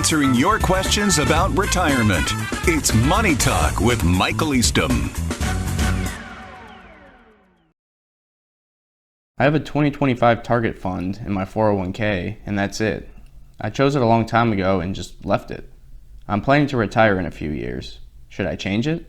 answering your questions about retirement. It's Money Talk with Michael Eastham. I have a 2025 target fund in my 401k, and that's it. I chose it a long time ago and just left it. I'm planning to retire in a few years. Should I change it?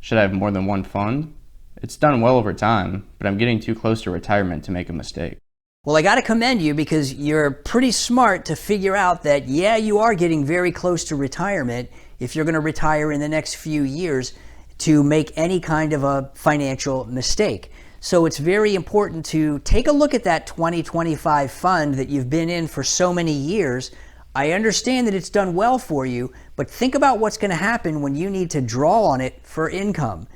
Should I have more than one fund? It's done well over time, but I'm getting too close to retirement to make a mistake. Well, I got to commend you because you're pretty smart to figure out that, yeah, you are getting very close to retirement if you're going to retire in the next few years to make any kind of a financial mistake. So it's very important to take a look at that 2025 fund that you've been in for so many years. I understand that it's done well for you, but think about what's going to happen when you need to draw on it for income.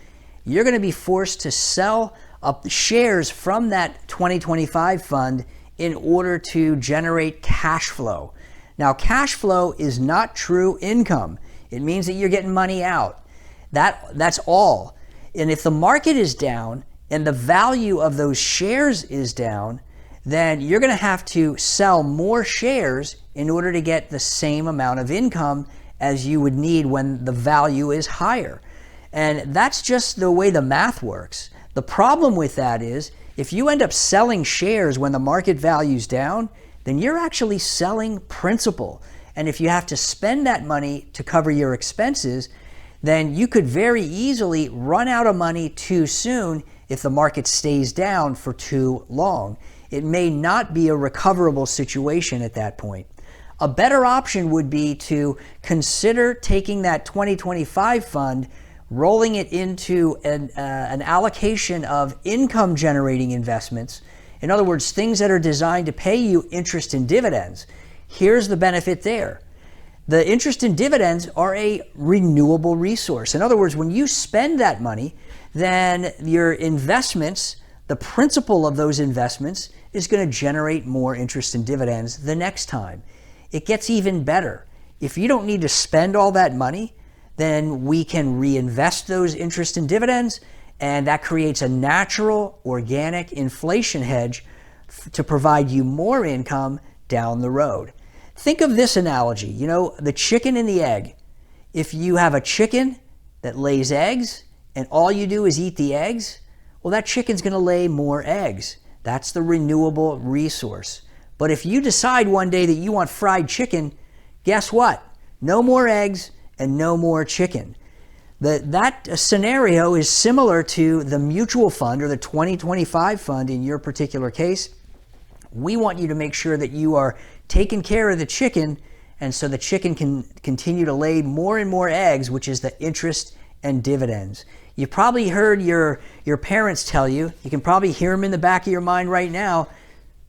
You're going to be forced to sell up shares from that 2025 fund in order to generate cash flow. Now, cash flow is not true income. It means that you're getting money out. That's all. And if the market is down and the value of those shares is down, then you're going to have to sell more shares in order to get the same amount of income as you would need when the value is higher. And that's just the way the math works. The problem with that is if you end up selling shares when the market value's down, then you're actually selling principal. And if you have to spend that money to cover your expenses, then you could very easily run out of money too soon if the market stays down for too long. It may not be a recoverable situation at that point. A better option would be to consider taking that 2025 fund, rolling it into an allocation of income generating investments. In other words, things that are designed to pay you interest and dividends. Here's the benefit there. The interest and dividends are a renewable resource. In other words, when you spend that money, then your investments, the principal of those investments, is going to generate more interest and dividends the next time. It gets even better. If you don't need to spend all that money, then we can reinvest those interest and dividends, and that creates a natural, organic inflation hedge to provide you more income down the road. Think of this analogy, the chicken and the egg. If you have a chicken that lays eggs and all you do is eat the eggs, well, that chicken's going to lay more eggs. That's the renewable resource. But if you decide one day that you want fried chicken, guess what? No more eggs and no more chicken. That scenario is similar to the mutual fund or the 2025 fund in your particular case. We want you to make sure that you are taking care of the chicken, and so the chicken can continue to lay more and more eggs, which is the interest and dividends. You probably heard your parents tell you, you can probably hear them in the back of your mind right now,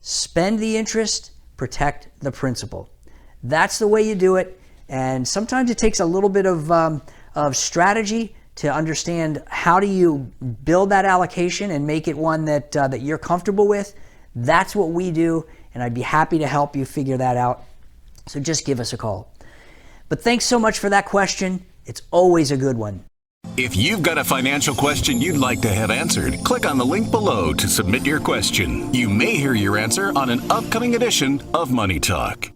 spend the interest, protect the principal. That's the way you do it. And sometimes it takes a little bit of strategy to understand how do you build that allocation and make it one that you're comfortable with. That's what we do, and I'd be happy to help you figure that out. So just give us a call. But thanks so much for that question. It's always a good one. If you've got a financial question you'd like to have answered, click on the link below to submit your question. You may hear your answer on an upcoming edition of Money Talk.